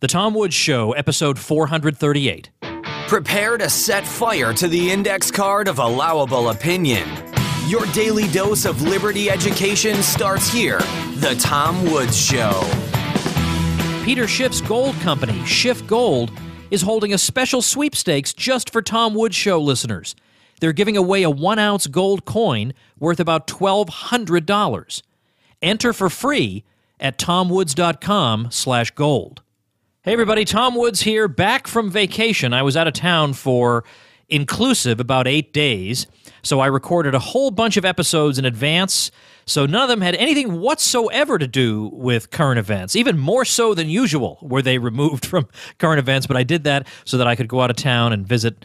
The Tom Woods Show, episode 438. Prepare to set fire to the index card of allowable opinion. Your daily dose of liberty education starts here. The Tom Woods Show. Peter Schiff's gold company, Schiff Gold, is holding a special sweepstakes just for Tom Woods Show listeners. They're giving away a 1-ounce gold coin worth about $1,200. Enter for free at tomwoods.com/gold. Hey everybody, Tom Woods here, back from vacation. I was out of town for inclusive about 8 days, so I recorded a whole bunch of episodes in advance, so none of them had anything whatsoever to do with current events, even more so than usual were they removed from current events, but I did that so that I could go out of town and visit,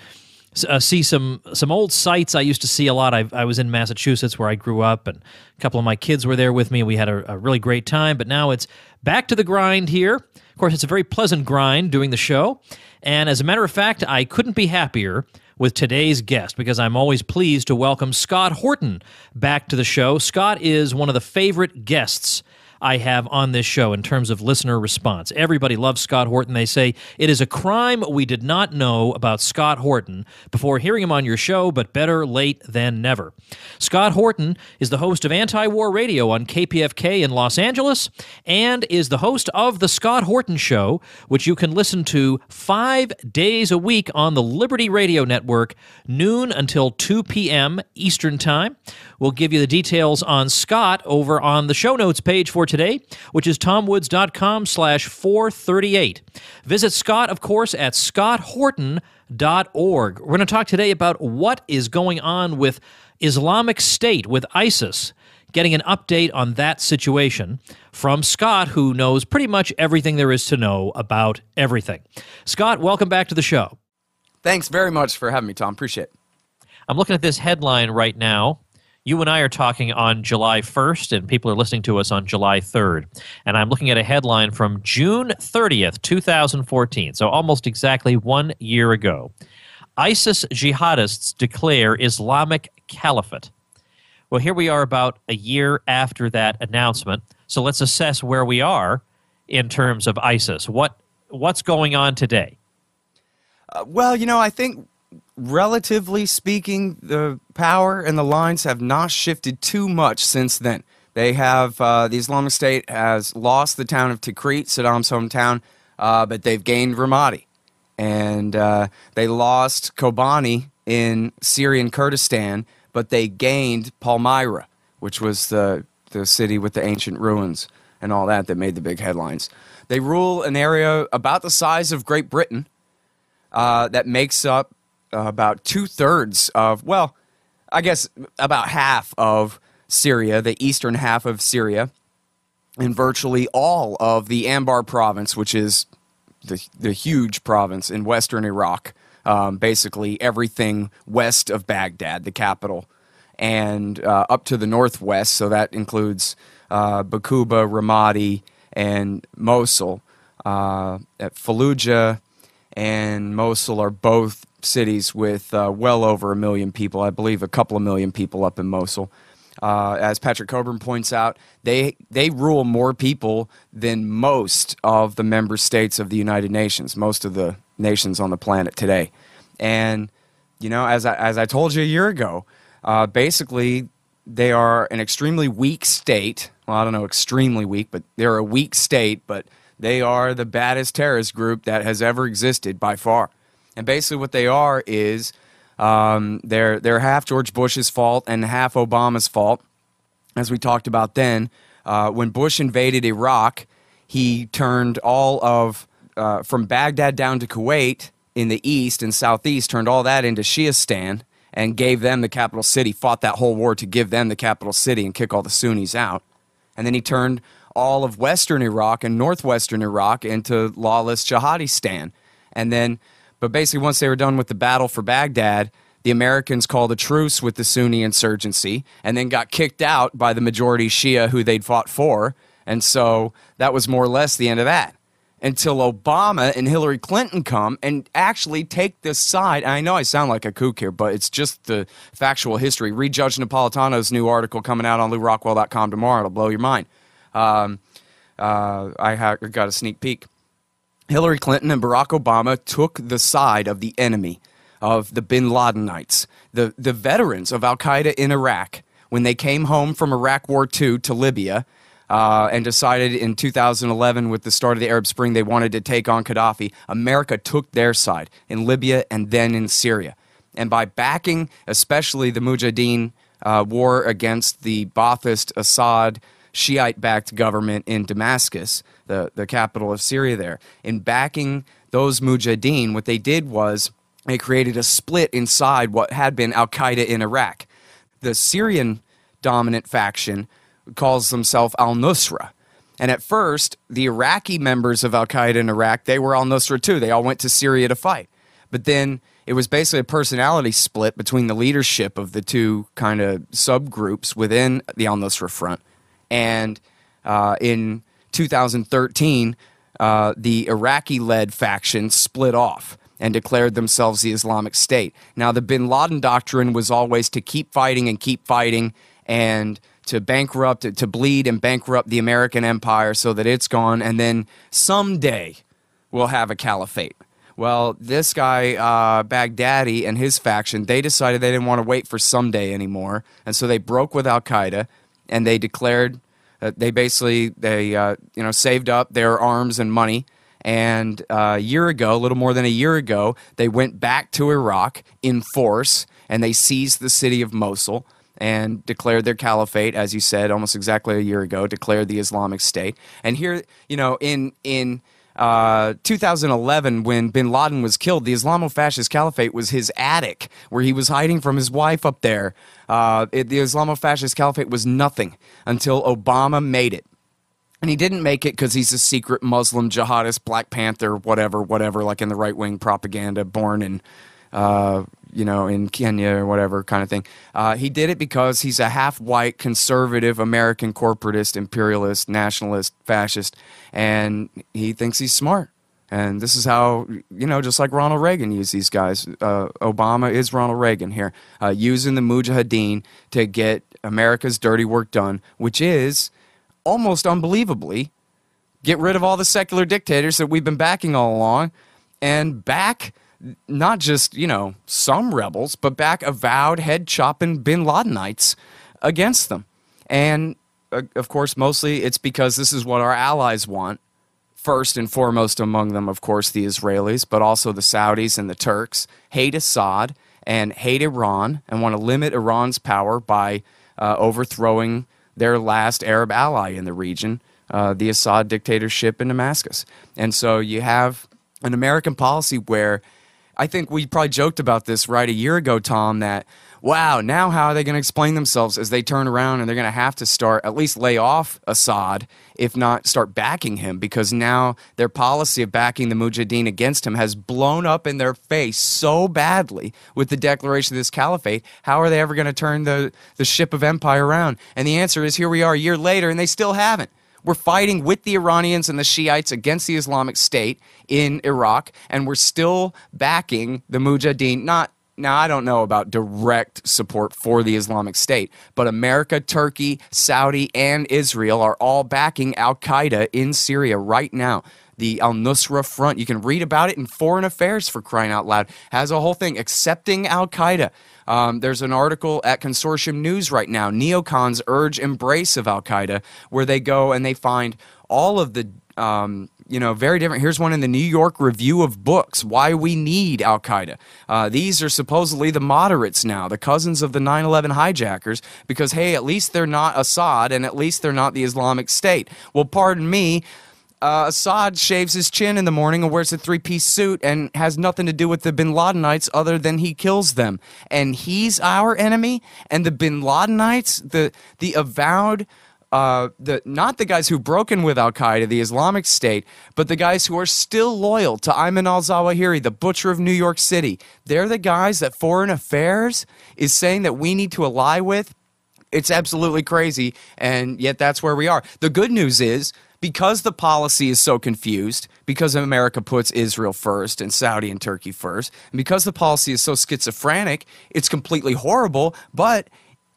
see some old sites I used to see a lot. I was in Massachusetts where I grew up, and a couple of my kids were there with me. We had a really great time, but now it's back to the grind here. Of course, it's a very pleasant grind doing the show, and as a matter of fact, I couldn't be happier with today's guest because I'm always pleased to welcome Scott Horton back to the show. Scott is one of the favorite guests I have on this show in terms of listener response. Everybody loves Scott Horton. They say it is a crime we did not know about Scott Horton before hearing him on your show, but better late than never. Scott Horton is the host of Anti-War Radio on KPFK in Los Angeles and is the host of The Scott Horton Show, which you can listen to 5 days a week on the Liberty Radio Network, noon until 2 p.m. Eastern Time. We'll give you the details on Scott over on the show notes page for today, which is tomwoods.com/438. Visit Scott, of course, at scotthorton.org. We're going to talk today about what is going on with Islamic State, with ISIS, getting an update on that situation from Scott, who knows pretty much everything there is to know about everything. Scott, welcome back to the show. Thanks very much for having me, Tom. Appreciate it. I'm looking at this headline right now. You and I are talking on July 1st, and people are listening to us on July 3rd. And I'm looking at a headline from June 30th, 2014, so almost exactly 1 year ago. ISIS jihadists declare Islamic caliphate. Well, here we are about a year after that announcement, so let's assess where we are in terms of ISIS. What's going on today? I think relatively speaking, the power and the lines have not shifted too much since then. They have, the Islamic State has lost the town of Tikrit, Saddam's hometown, but they've gained Ramadi. And they lost Kobani in Syrian Kurdistan, but they gained Palmyra, which was the city with the ancient ruins and all that made the big headlines. They rule an area about the size of Great Britain that makes up about 2/3 of, I guess about half of Syria, the eastern half of Syria, and virtually all of the Anbar province, which is the huge province in western Iraq, basically everything west of Baghdad, the capital, and up to the northwest, so that includes Baquba, Ramadi, and Mosul. Fallujah and Mosul are both cities with well over 1 million people. I believe a couple of million people up in Mosul. As Patrick Coburn points out, they rule more people than most of the member states of the United Nations, most of the nations on the planet today. And, as I told you a year ago, basically they are an extremely weak state. Well, I don't know, extremely weak, but they're a weak state, but they are the baddest terrorist group that has ever existed by far. And basically what they are is they're half George Bush's fault and half Obama's fault. As we talked about then, when Bush invaded Iraq, he turned all of, from Baghdad down to Kuwait in the east and southeast, turned all that into Shiistan and gave them the capital city, fought that whole war to give them the capital city and kick all the Sunnis out. And then he turned all of western Iraq and northwestern Iraq into lawless Jihadistan. And then, but basically once they were done with the battle for Baghdad, the Americans called a truce with the Sunni insurgency and then got kicked out by the majority Shia who they'd fought for. And so that was more or less the end of that. Until Obama and Hillary Clinton come and actually take this side. And I know I sound like a kook here, but it's just the factual history. Read Judge Napolitano's new article coming out on LouRockwell.com tomorrow. It'll blow your mind. I got a sneak peek. Hillary Clinton and Barack Obama took the side of the enemy, of the bin Ladenites, the veterans of al-Qaeda in Iraq. When they came home from Iraq War II to Libya and decided in 2011 with the start of the Arab Spring they wanted to take on Gaddafi, America took their side in Libya and then in Syria. And by backing especially the Mujahideen war against the Ba'athist Assad Shiite-backed government in Damascus, the capital of Syria there, in backing those Mujahideen, what they did was they created a split inside what had been al-Qaeda in Iraq. The Syrian dominant faction calls themselves al-Nusra. And at first, the Iraqi members of al-Qaeda in Iraq, they were al-Nusra too. They all went to Syria to fight. But then it was basically a personality split between the leadership of the two kind of subgroups within the al-Nusra front. And in 2013, the Iraqi-led faction split off and declared themselves the Islamic State. Now, the bin Laden doctrine was always to keep fighting and to bankrupt, to bleed and bankrupt the American empire so that it's gone, and then someday we'll have a caliphate. Well, this guy, Baghdadi, and his faction, they decided they didn't want to wait for someday anymore, and so they broke with al-Qaeda, and they declared, saved up their arms and money. And a little more than a year ago, they went back to Iraq in force, and they seized the city of Mosul and declared their caliphate, as you said, almost exactly a year ago, declared the Islamic State. And here, in 2011, when bin Laden was killed, the Islamo-fascist caliphate was his attic, where he was hiding from his wife up there. The Islamo-fascist caliphate was nothing until Obama made it. And he didn't make it because he's a secret Muslim jihadist, Black Panther, whatever, like in the right-wing propaganda, born in, in Kenya or whatever kind of thing. He did it because he's a half-white, conservative, American corporatist, imperialist, nationalist, fascist, and he thinks he's smart. And this is how, just like Ronald Reagan used these guys. Obama is Ronald Reagan here, using the Mujahideen to get America's dirty work done, which is, almost unbelievably, get rid of all the secular dictators that we've been backing all along and back not just, some rebels, but back avowed head-chopping bin Ladenites against them. And, of course, mostly it's because this is what our allies want. First and foremost among them, of course, the Israelis, but also the Saudis and the Turks hate Assad and hate Iran and want to limit Iran's power by overthrowing their last Arab ally in the region, the Assad dictatorship in Damascus. And so you have an American policy where I think we probably joked about this right a year ago, Tom, that, wow, now how are they going to explain themselves as they turn around and they're going to have to start, at least lay off Assad, if not start backing him, because now their policy of backing the Mujahideen against him has blown up in their face so badly with the declaration of this caliphate. How are they ever going to turn the ship of empire around? And the answer is, here we are a year later, and they still haven't. We're fighting with the Iranians and the Shiites against the Islamic State in Iraq, and we're still backing the Mujahideen. Now, I don't know about direct support for the Islamic State, but America, Turkey, Saudi, and Israel are all backing al-Qaeda in Syria right now. The al-Nusra Front, you can read about it in Foreign Affairs, for crying out loud, has a whole thing accepting al-Qaeda. There's an article at Consortium News right now, Neocons Urge Embrace of al-Qaeda, where they go and they find all of the, very different. Here's one in the New York Review of Books, Why We Need al-Qaeda. These are supposedly the moderates now, the cousins of the 9/11 hijackers, because, hey, at least they're not Assad and at least they're not the Islamic State. Well, pardon me, Assad shaves his chin in the morning and wears a three-piece suit and has nothing to do with the bin Ladenites other than he kills them. And he's our enemy? And the bin Ladenites, the avowed, not the guys who've broken with al-Qaeda, the Islamic State, but the guys who are still loyal to Ayman al-Zawahiri, the butcher of New York City. They're the guys that Foreign Affairs is saying that we need to ally with. It's absolutely crazy, and yet that's where we are. The good news is, because the policy is so confused, because America puts Israel first and Saudi and Turkey first, and because the policy is so schizophrenic, it's completely horrible, but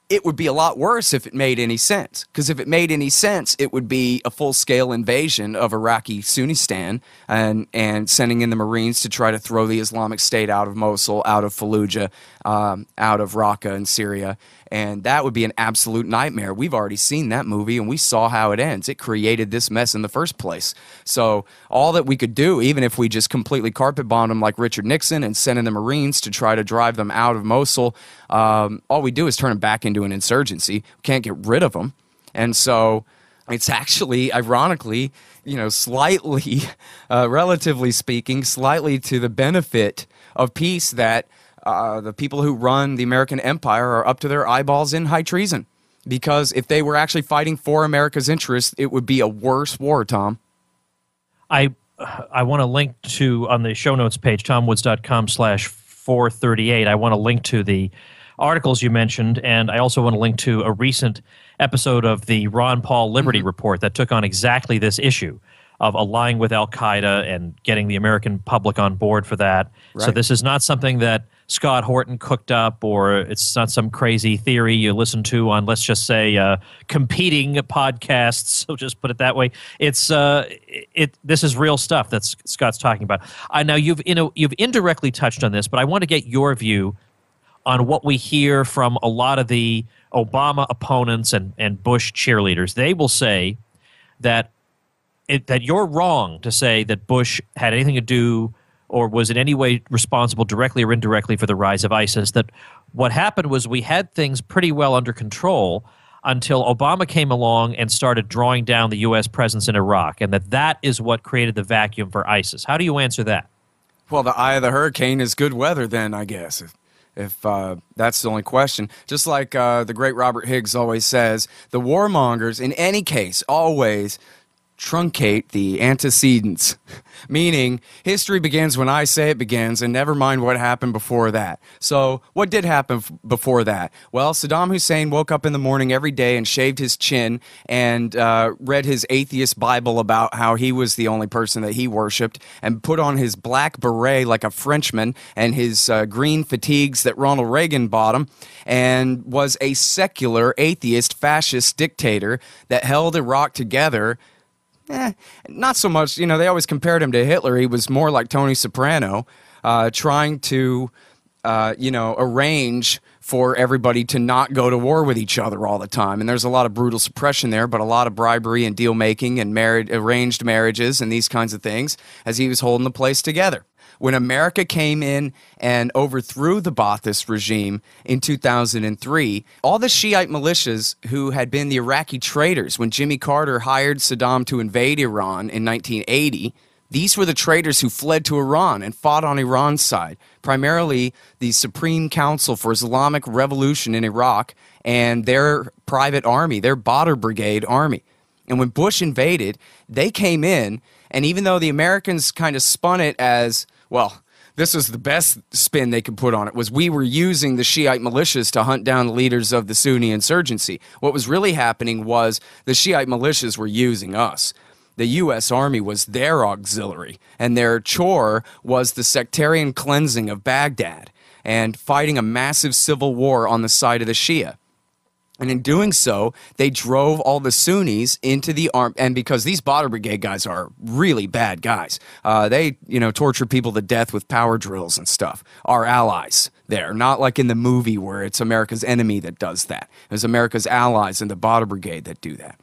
it would be a lot worse if it made any sense. Because if it made any sense, it would be a full-scale invasion of Iraqi Sunnistan and sending in the Marines to try to throw the Islamic State out of Mosul, out of Fallujah, out of Raqqa in Syria. And that would be an absolute nightmare. We've already seen that movie, and we saw how it ends. It created this mess in the first place. So all that we could do, even if we just completely carpet bombed them like Richard Nixon and sent in the Marines to try to drive them out of Mosul, all we do is turn them back into an insurgency. We can't get rid of them. And so it's actually, ironically, slightly, relatively speaking, slightly to the benefit of peace that the people who run the American empire are up to their eyeballs in high treason. Because if they were actually fighting for America's interests, it would be a worse war, Tom. I want to link to, on the show notes page, tomwoods.com/438, I want to link to the articles you mentioned, and I also want to link to a recent episode of the Ron Paul Liberty Report that took on exactly this issue of allying with Al-Qaeda and getting the American public on board for that. Right. So this is not something that Scott Horton cooked up, or it's not some crazy theory you listen to on, let's just say, competing podcasts. So just put it that way. It's this is real stuff that Scott's talking about. Now you've indirectly touched on this, but I want to get your view on what we hear from a lot of the Obama opponents and Bush cheerleaders. They will say that that you're wrong to say that Bush had anything to do or was in any way responsible directly or indirectly for the rise of ISIS, that what happened was we had things pretty well under control until Obama came along and started drawing down the U.S. presence in Iraq, and that is what created the vacuum for ISIS. How do you answer that? Well, the eye of the hurricane is good weather then, I guess, if that's the only question. Just like the great Robert Higgs always says, the warmongers, in any case, always truncate the antecedents, meaning history begins when I say it begins, and never mind what happened before that. So what did happen before that? Well, Saddam Hussein woke up in the morning every day and shaved his chin and read his atheist Bible about how he was the only person that he worshipped, and put on his black beret like a Frenchman and his green fatigues that Ronald Reagan bought him, and was a secular, atheist, fascist dictator that held Iraq together. Not so much. They always compared him to Hitler. He was more like Tony Soprano, trying to, arrange for everybody to not go to war with each other all the time. And there's a lot of brutal suppression there, but a lot of bribery and deal-making and arranged marriages and these kinds of things as he was holding the place together. When America came in and overthrew the Ba'athist regime in 2003, all the Shiite militias who had been the Iraqi traitors when Jimmy Carter hired Saddam to invade Iran in 1980, these were the traitors who fled to Iran and fought on Iran's side, primarily the Supreme Council for Islamic Revolution in Iraq and their private army, their Badr Brigade army. And when Bush invaded, they came in, and even though the Americans kind of spun it as, well, this was the best spin they could put on it, was we were using the Shiite militias to hunt down the leaders of the Sunni insurgency. What was really happening was the Shiite militias were using us. The U.S. Army was their auxiliary, and their chore was the sectarian cleansing of Baghdad and fighting a massive civil war on the side of the Shia. And in doing so, they drove all the Sunnis into the army. And because these Badr Brigade guys are really bad guys, they, torture people to death with power drills and stuff. Our allies there, not like in the movie where it's America's enemy that does that. It was America's allies in the Badr Brigade that do that.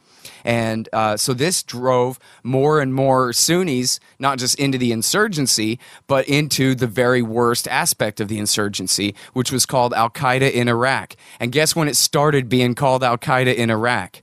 And so this drove more and more Sunnis, not just into the insurgency, but into the very worst aspect of the insurgency, which was called Al-Qaeda in Iraq. And guess when it started being called Al-Qaeda in Iraq?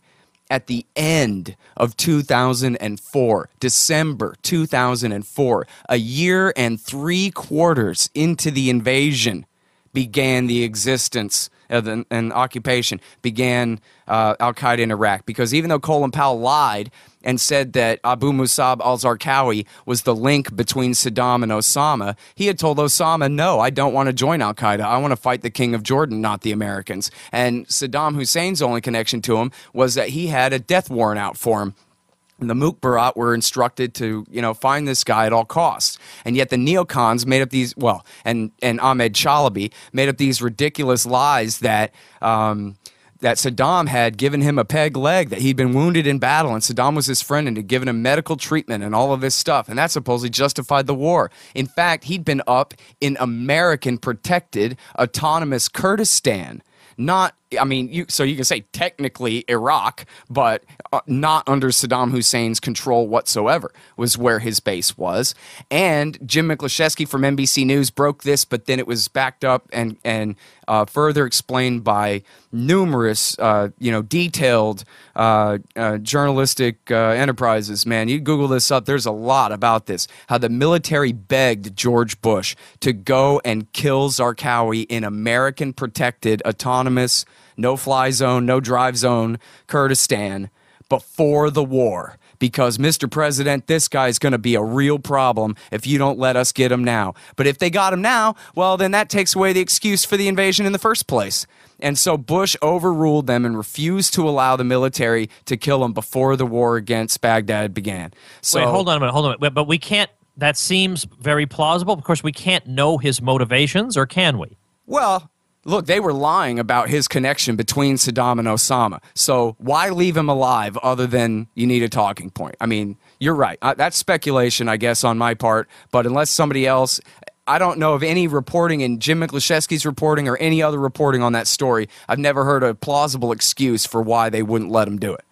At the end of 2004, December 2004, a year and 3 quarters into the invasion, began the existence of an occupation, began Al-Qaeda in Iraq. Because even though Colin Powell lied and said that Abu Musab al-Zarqawi was the link between Saddam and Osama, he had told Osama, no, I don't want to join Al-Qaeda. I want to fight the King of Jordan, not the Americans. And Saddam Hussein's only connection to him was that he had a death warrant out for him. And the Mukbarat were instructed to, find this guy at all costs. And yet the neocons made up these, and Ahmed Chalabi made up these ridiculous lies that that Saddam had given him a peg leg, that he'd been wounded in battle, and Saddam was his friend and had given him medical treatment and all of this stuff, and that supposedly justified the war. In fact, he'd been up in American-protected autonomous Kurdistan. Not, I mean, so you can say technically Iraq, but not under Saddam Hussein's control whatsoever was where his base was. And Jim McLeshesky from NBC News broke this, but then it was backed up and further explained by numerous, detailed journalistic enterprises. Man, you Google this up. There's a lot about this. How the military begged George Bush to go and kill Zarqawi in American-protected, autonomous, no-fly zone, no-drive zone Kurdistan before the war. Because, Mr. President, this guy's going to be a real problem if you don't let us get him now. But if they got him now, well, then that takes away the excuse for the invasion in the first place. And so Bush overruled them and refused to allow the military to kill him before the war against Baghdad began. So, wait, hold on a minute. But we can't, that seems very plausible. Of course, we can't know his motivations, or can we? Well, look, they were lying about his connection between Saddam and Osama. So why leave him alive other than you need a talking point? I mean, you're right. That's speculation, I guess, on my part. But unless somebody else, I don't know of any reporting in Jim McLeshesky's reporting or any other reporting on that story. I've never heard a plausible excuse for why they wouldn't let him do it.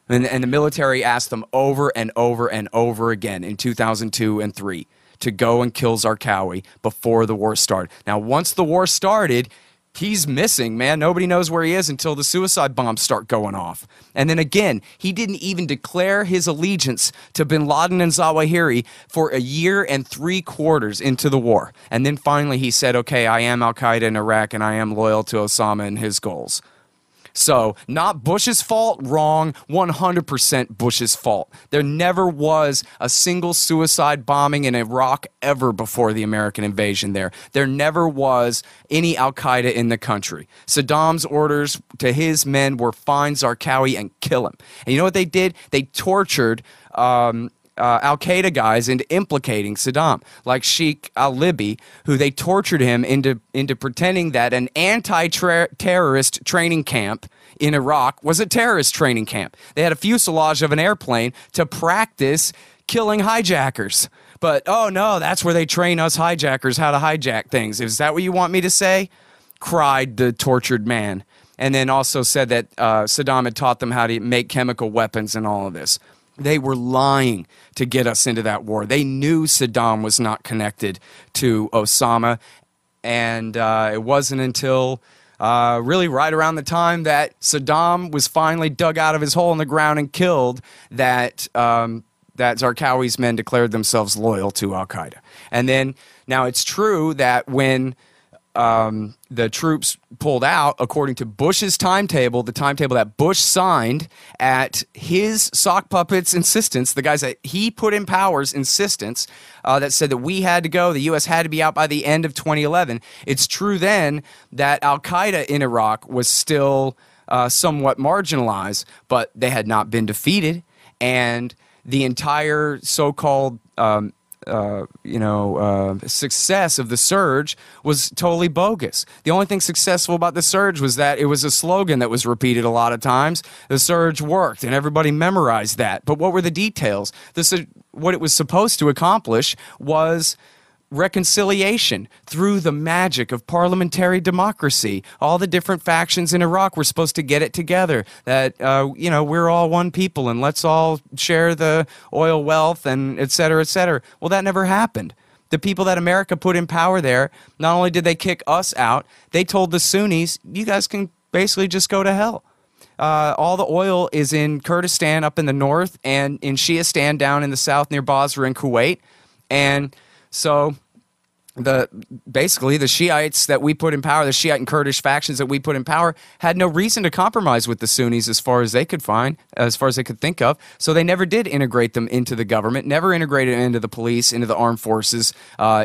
And the military asked them over and over and over again in 2002 and 2003. To go and kill Zarqawi before the war started. Now, once the war started, he's missing, man. Nobody knows where he is until the suicide bombs start going off. And then again, he didn't even declare his allegiance to bin Laden and Zawahiri for 1 3/4 years into the war. And then finally he said, okay, I am al-Qaeda in Iraq and I am loyal to Osama and his goals. So, not Bush's fault, wrong, 100% Bush's fault. There never was a single suicide bombing in Iraq ever before the American invasion there. There never was any al-Qaeda in the country. Saddam's orders to his men were find Zarqawi and kill him. And you know what they did? They tortured al-Qaeda guys into implicating Saddam, like Sheikh al-Libi, who they tortured him into pretending that an anti-terrorist training camp in Iraq was a terrorist training camp. They had a fuselage of an airplane to practice killing hijackers. But, oh no, that's where they train us hijackers how to hijack things. Is that what you want me to say? Cried the tortured man. And then also said that Saddam had taught them how to make chemical weapons and all of this. They were lying to get us into that war. They knew Saddam was not connected to Osama, and it wasn't until really right around the time that Saddam was finally dug out of his hole in the ground and killed that that Zarqawi's men declared themselves loyal to al-Qaeda. And then, now it's true that when the troops pulled out, according to Bush's timetable, the timetable that Bush signed at his sock puppets' insistence, the guys that he put in power's insistence, that said that we had to go, the U.S. had to be out by the end of 2011. It's true then that al-Qaeda in Iraq was still somewhat marginalized, but they had not been defeated, and the entire so-called success of the surge was totally bogus. The only thing successful about the surge was that it was a slogan that was repeated a lot of times. The surge worked, and everybody memorized that. But what were the details? What it was supposed to accomplish was reconciliation through the magic of parliamentary democracy. All the different factions in Iraq were supposed to get it together, that, we're all one people and let's all share the oil wealth and et cetera, et cetera. Well, that never happened. The people that America put in power there, not only did they kick us out, they told the Sunnis, you guys can basically just go to hell. All the oil is in Kurdistan up in the north and in Shiistan down in the south near Basra and Kuwait. And so basically the Shiites that we put in power, the Shiite and Kurdish factions that we put in power, had no reason to compromise with the Sunnis as far as they could think of. So they never did integrate them into the government, never integrated them into the police, into the armed forces,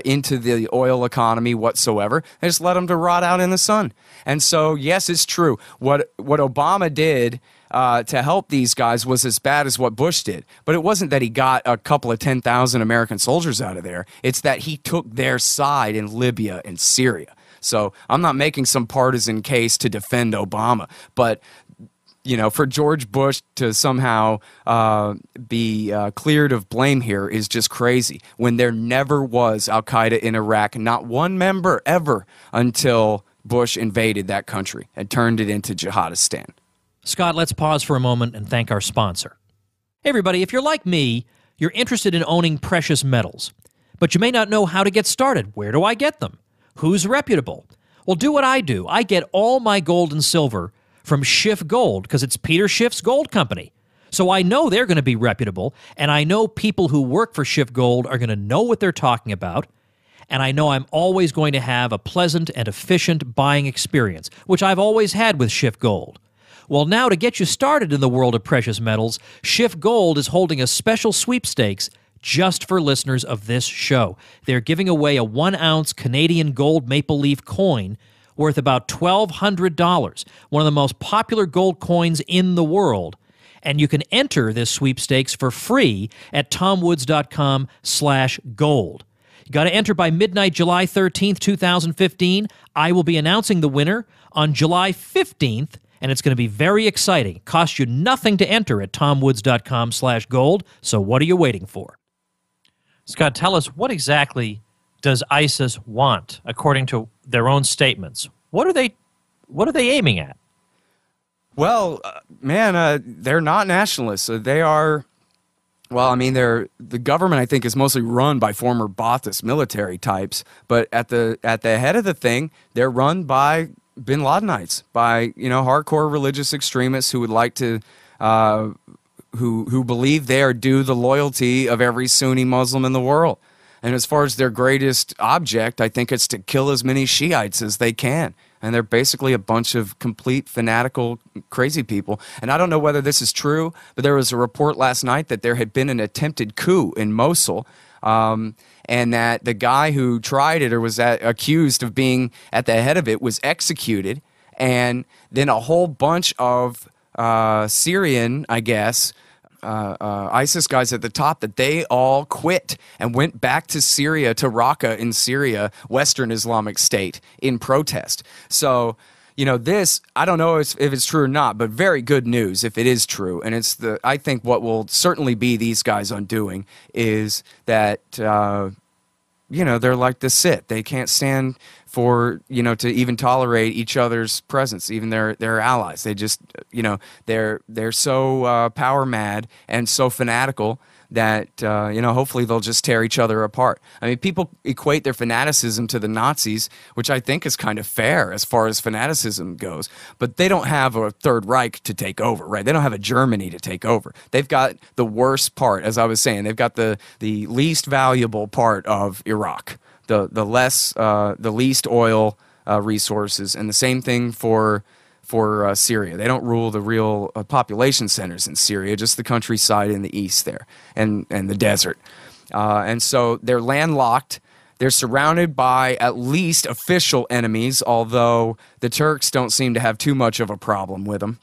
into the oil economy whatsoever. They just let them to rot out in the sun. And so, yes, it's true. What Obama did to help these guys was as bad as what Bush did. But it wasn't that he got a couple of 10,000 American soldiers out of there. It's that he took their side in Libya and Syria. So I'm not making some partisan case to defend Obama, but for George Bush to somehow be cleared of blame here is just crazy, when there never was Al-Qaeda in Iraq, not one member ever, until Bush invaded that country and turned it into jihadistan. Scott, let's pause for a moment and thank our sponsor. Hey, everybody, if you're like me, you're interested in owning precious metals, but you may not know how to get started. Where do I get them? Who's reputable? Well, do what I do. I get all my gold and silver from Schiff Gold, because it's Peter Schiff's gold company. So I know they're going to be reputable, and I know people who work for Schiff Gold are going to know what they're talking about, and I know I'm always going to have a pleasant and efficient buying experience, which I've always had with Schiff Gold. Well, now to get you started in the world of precious metals, Schiff Gold is holding a special sweepstakes just for listeners of this show. They're giving away a 1-ounce Canadian gold maple leaf coin worth about $1,200, one of the most popular gold coins in the world. And you can enter this sweepstakes for free at tomwoods.com/gold. You got to enter by midnight, July 13th, 2015. I will be announcing the winner on July 15th, and it's going to be very exciting. It costs you nothing to enter at tomwoods.com/gold, so what are you waiting for? Scott, tell us, what exactly does ISIS want, according to their own statements? What are they aiming at? Well, they're not nationalists. So they are, the government, I think, is mostly run by former Ba'athist military types. But at the head of the thing, they're run by bin Ladenites, by hardcore religious extremists who would like to, who believe they are due the loyalty of every Sunni Muslim in the world. And as far as their greatest object, I think it's to kill as many Shiites as they can. And they're basically a bunch of complete fanatical, crazy people. And I don't know whether this is true, but there was a report last night that there had been an attempted coup in Mosul, and that the guy who tried it or was accused of being at the head of it was executed. And then a whole bunch of Syrian, I guess, ISIS guys at the top, that they all quit and went back to Syria, to Raqqa in Syria, Western Islamic State, in protest. So, this, I don't know if it's true or not, but very good news if it is true. And I think what will certainly be these guys' undoing is that, they're like the Sith. They can't stand for, to even tolerate each other's presence, even their allies. They just, they're so power mad and so fanatical that, hopefully they'll just tear each other apart. I mean, people equate their fanaticism to the Nazis, which I think is kind of fair as far as fanaticism goes, but they don't have a Third Reich to take over, right? They don't have a Germany to take over. They've got the worst part, as I was saying. They've got the least valuable part of Iraq, the least oil resources, and the same thing for Syria. They don't rule the real population centers in Syria, just the countryside in the east there and the desert. And so they're landlocked. They're surrounded by at least official enemies, although the Turks don't seem to have too much of a problem with them.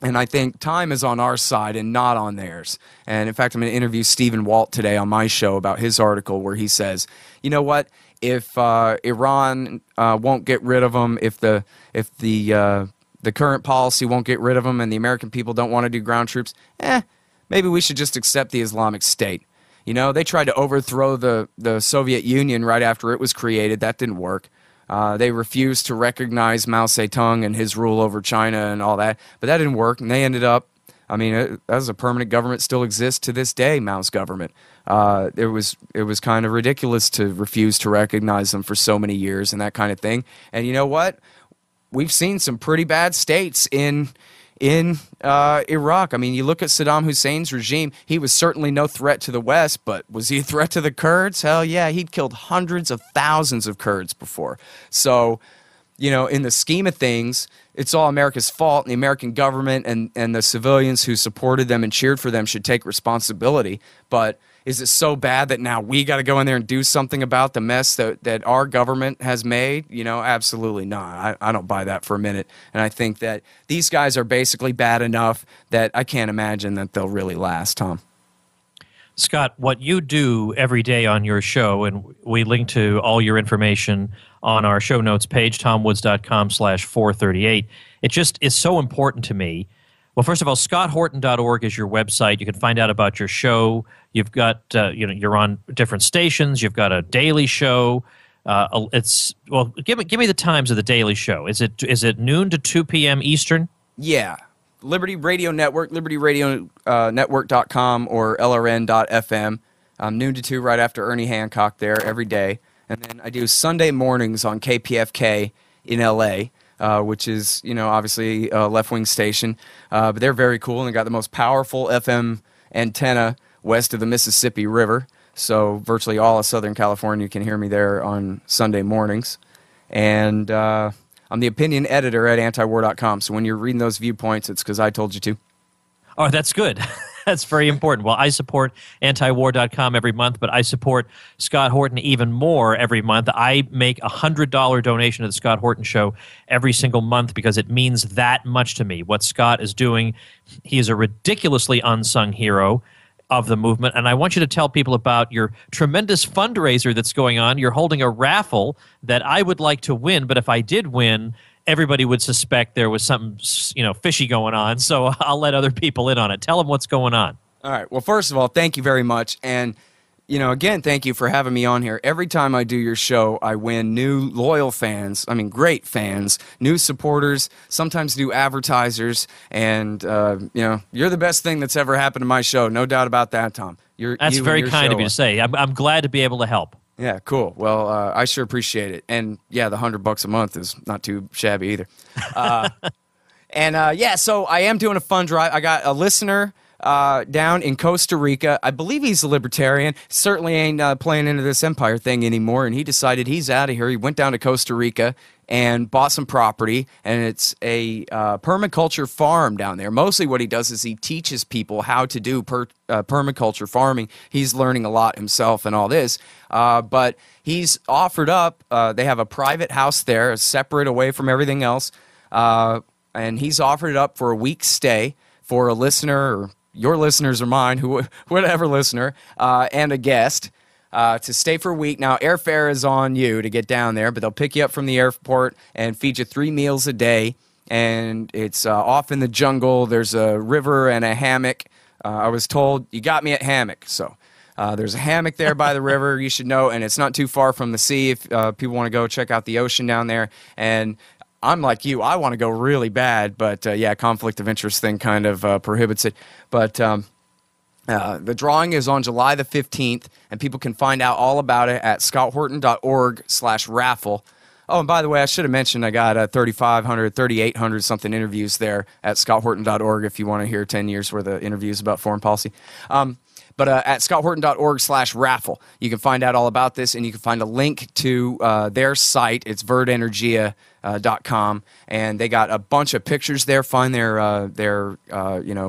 And I think time is on our side and not on theirs. And in fact, I'm going to interview Stephen Walt today on my show about his article where he says, you know what, if Iran won't get rid of them, if the current policy won't get rid of them and the American people don't want to do ground troops, maybe we should just accept the Islamic State. They tried to overthrow the Soviet Union right after it was created. That didn't work. They refused to recognize Mao Zedong and his rule over China and all that, but that didn't work, and they ended up, as a permanent government still exists to this day, Mao's government. It was kind of ridiculous to refuse to recognize them for so many years and that kind of thing. And you know what? We've seen some pretty bad states in Iraq. I mean, you look at Saddam Hussein's regime, he was certainly no threat to the West, but was he a threat to the Kurds? Hell yeah, he'd killed hundreds of thousands of Kurds before. So, in the scheme of things, it's all America's fault, and the American government and the civilians who supported them and cheered for them should take responsibility. But is it so bad that now we got to go in there and do something about the mess that our government has made? Absolutely not. I don't buy that for a minute. And I think that these guys are basically bad enough that I can't imagine that they'll really last, Tom. Scott, what you do every day on your show, and we link to all your information on our show notes page, tomwoods.com/438. It just is so important to me. Well, first of all, scotthorton.org is your website. You can find out about your show. You've got, you're on different stations. You've got a daily show. Give me the times of the daily show. Is it noon to 2 p.m. Eastern? Yeah. Liberty Radio Network, libertyradionetwork.com or LRN.FM. Noon to 2 right after Ernie Hancock there every day. And then I do Sunday mornings on KPFK in L.A., which is, obviously a left-wing station. But they're very cool, and they got the most powerful FM antenna west of the Mississippi River. So virtually all of Southern California can hear me there on Sunday mornings. And I'm the opinion editor at antiwar.com. So when you're reading those viewpoints, it's because I told you to. Oh, that's good. That's very important. Well, I support antiwar.com every month, but I support Scott Horton even more every month. I make a $100 donation to the Scott Horton Show every single month because it means that much to me. What Scott is doing, he is a ridiculously unsung hero of the movement, and I want you to tell people about your tremendous fundraiser that's going on. You're holding a raffle that I would like to win, but if I did win, everybody would suspect there was something, fishy going on, so I'll let other people in on it. Tell them what's going on. All right. Well, first of all, thank you very much, and again, thank you for having me on here. Every time I do your show, I win new loyal fans, great fans, new supporters, sometimes new advertisers, and, you're the best thing that's ever happened to my show. No doubt about that, Tom. That's very kind of you to say. I'm glad to be able to help. Yeah, cool. Well, I sure appreciate it. And, yeah, the $100 a month is not too shabby either. So I am doing a fund drive. I got a listener down in Costa Rica. I believe he's a libertarian. Certainly ain't playing into this empire thing anymore, and he decided he's out of here. He went down to Costa Rica and bought some property, and it's a permaculture farm down there. Mostly what he does is he teaches people how to do permaculture farming. He's learning a lot himself and all this, but he's offered up, they have a private house there, separate away from everything else, and he's offered it up for a week's stay for a listener, or your listeners or mine, whatever listener, and a guest, to stay for a week. Now, airfare is on you to get down there, but they'll pick you up from the airport and feed you 3 meals a day, and it's off in the jungle. There's a river and a hammock. I was told, you got me at hammock, so there's a hammock there by the river, you should know, and it's not too far from the sea if people want to go check out the ocean down there. And I'm like you, I want to go really bad, but conflict of interest thing kind of prohibits it. But the drawing is on July the 15th, and people can find out all about it at scotthorton.org/raffle. Oh, and by the way, I should have mentioned I got 3,500, 3,800 something interviews there at scotthorton.org if you want to hear 10 years worth of interviews about foreign policy. But at scotthorton.org/raffle, you can find out all about this, and you can find a link to their site. It's verdenergia.com, and they got a bunch of pictures there. Find their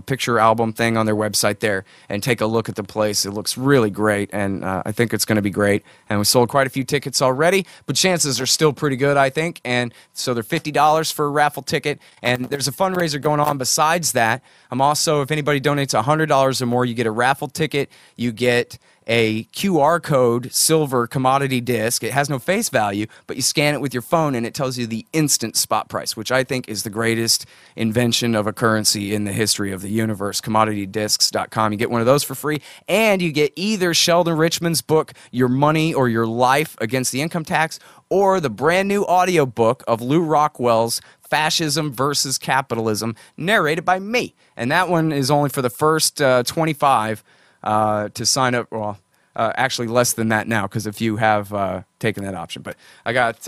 picture album thing on their website there, and take a look at the place. It looks really great, and I think it's going to be great. And we sold quite a few tickets already, but chances are still pretty good, I think. And so they're $50 for a raffle ticket, and there's a fundraiser going on besides that. I'm also, if anybody donates $100 or more, you get a raffle ticket. You get a QR code silver commodity disc. It has no face value, but you scan it with your phone and it tells you the instant spot price, which I think is the greatest invention of a currency in the history of the universe. CommodityDiscs.com. You get one of those for free, and you get either Sheldon Richman's book, Your Money or Your Life Against the Income Tax, or the brand new audiobook of Lou Rockwell's Fascism versus Capitalism, narrated by me. And that one is only for the first 25 to sign up. Well, actually less than that now, because if you have taken that option. But I got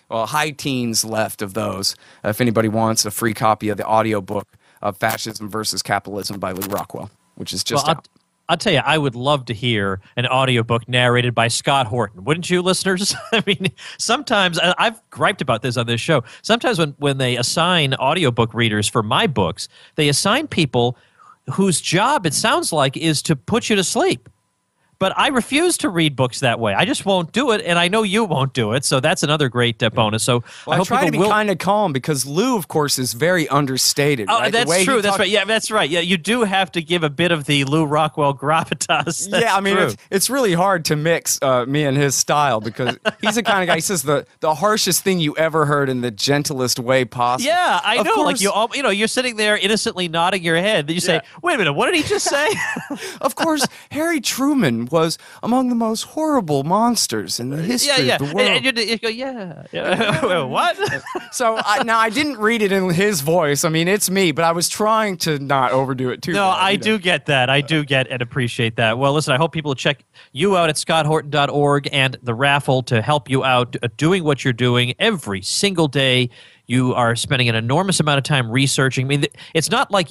high teens left of those. If anybody wants a free copy of the audiobook of Fascism versus Capitalism by Lou Rockwell, which is just out. I'll tell you, I would love to hear an audiobook narrated by Scott Horton. Wouldn't you, listeners? I mean, sometimes, I've griped about this on this show, sometimes when they assign audiobook readers for my books, they assign people whose job, it sounds like, is to put you to sleep. But I refuse to read books that way. I just won't do it, and I know you won't do it, so that's another great bonus. So well, I hope try to be kind of calm because Lou, of course, is very understated. Oh, right? That's true. That's right. Yeah, that's right. Yeah, you do have to give a bit of the Lou Rockwell gravitas. Yeah, I mean, it's really hard to mix me and his style because he's the kind of guy, he says the harshest thing you ever heard in the gentlest way possible. Yeah, I know. Like you're sitting there innocently nodding your head. Then you say, "Wait a minute, what did he just say?" Of course, Harry Truman was among the most horrible monsters in the history of the world. And you go, yeah. What? So now I didn't read it in his voice. I mean, it's me, but I was trying to not overdo it too. No, I do get that. I do get and appreciate that. Well, listen, I hope people check you out at scotthorton.org and the raffle to help you out doing what you're doing every single day. You are spending an enormous amount of time researching. I mean, it's not like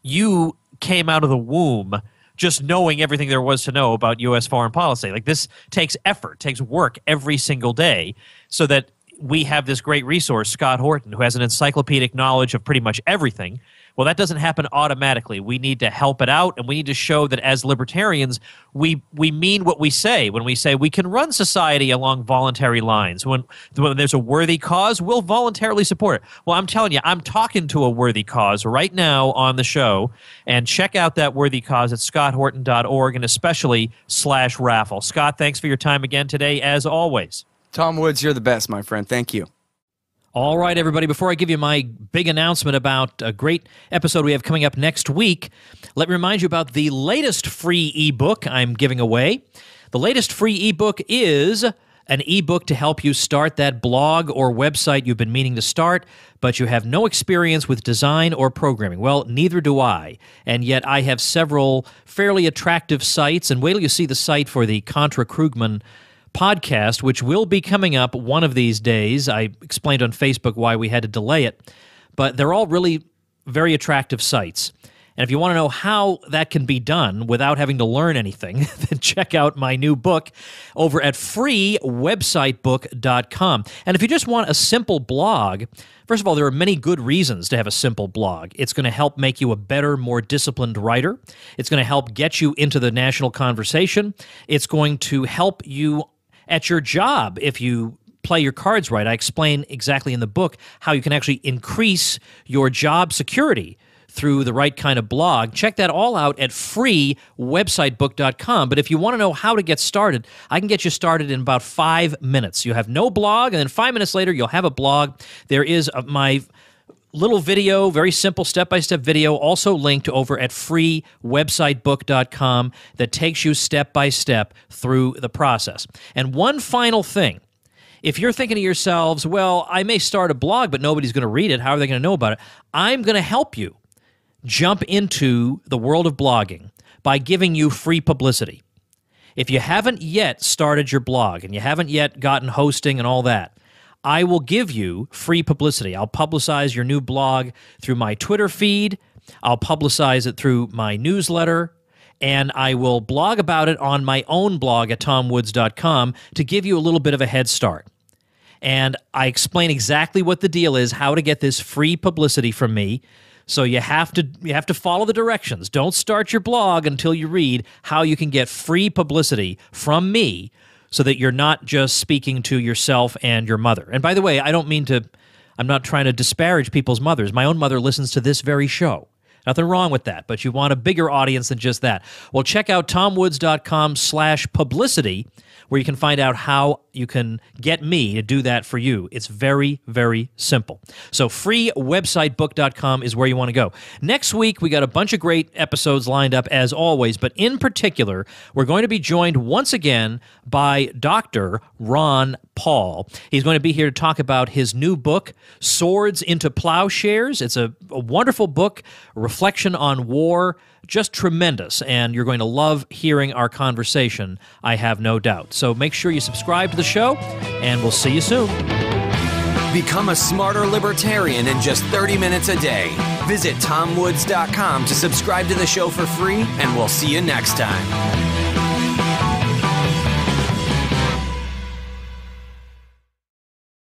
you came out of the womb just knowing everything there was to know about U.S. foreign policy. Like, this takes effort, takes work every single day, so that we have this great resource, Scott Horton, who has an encyclopedic knowledge of pretty much everything. Well, that doesn't happen automatically. We need to help it out, and we need to show that as libertarians, we mean what we say. When we say we can run society along voluntary lines, when there's a worthy cause, we'll voluntarily support it. Well, I'm telling you, I'm talking to a worthy cause right now on the show, and check out that worthy cause at scotthorton.org and especially /raffle. Scott, thanks for your time again today, as always. Tom Woods, you're the best, my friend. Thank you. All right, everybody, before I give you my big announcement about a great episode we have coming up next week, let me remind you about the latest free ebook I'm giving away. The latest free ebook is an ebook to help you start that blog or website you've been meaning to start, but you have no experience with design or programming. Well, neither do I, and yet I have several fairly attractive sites, and wait till you see the site for the Contra Krugman podcast, which will be coming up one of these days. I explained on Facebook why we had to delay it, but they're all really very attractive sites. And if you want to know how that can be done without having to learn anything, then check out my new book over at freewebsitebook.com. And if you just want a simple blog, first of all, there are many good reasons to have a simple blog. It's going to help make you a better, more disciplined writer. It's going to help get you into the national conversation. It's going to help you at your job if you play your cards right. I explain exactly in the book how you can actually increase your job security through the right kind of blog. Check that all out at freewebsitebook.com. But if you want to know how to get started, I can get you started in about 5 minutes. You have no blog, and then 5 minutes later, you'll have a blog. There is my little video, very simple step-by-step video, also linked over at freewebsitebook.com that takes you step-by-step through the process. And one final thing. If you're thinking to yourselves, well, I may start a blog, but nobody's going to read it. How are they going to know about it? I'm going to help you jump into the world of blogging by giving you free publicity. If you haven't yet started your blog and you haven't yet gotten hosting and all that, I will give you free publicity. I'll publicize your new blog through my Twitter feed. I'll publicize it through my newsletter. And I will blog about it on my own blog at tomwoods.com to give you a little bit of a head start. And I explain exactly what the deal is, how to get this free publicity from me. So you have to follow the directions. Don't start your blog until you read how you can get free publicity from me so that you're not just speaking to yourself and your mother. And by the way, I'm not trying to disparage people's mothers. My own mother listens to this very show. Nothing wrong with that, but you want a bigger audience than just that. Well, check out tomwoods.com/publicity, where you can find out how you can get me to do that for you. It's very, very simple. So freewebsitebook.com is where you want to go. Next week, we got a bunch of great episodes lined up, as always, but in particular, we're going to be joined once again by Dr. Ron Paul. He's going to be here to talk about his new book, Swords into Plowshares. It's a wonderful book, a reflection on war, just tremendous, and you're going to love hearing our conversation, I have no doubt. So make sure you subscribe to the show, and we'll see you soon. Become a smarter libertarian in just 30 minutes a day. Visit tomwoods.com to subscribe to the show for free, and we'll see you next time.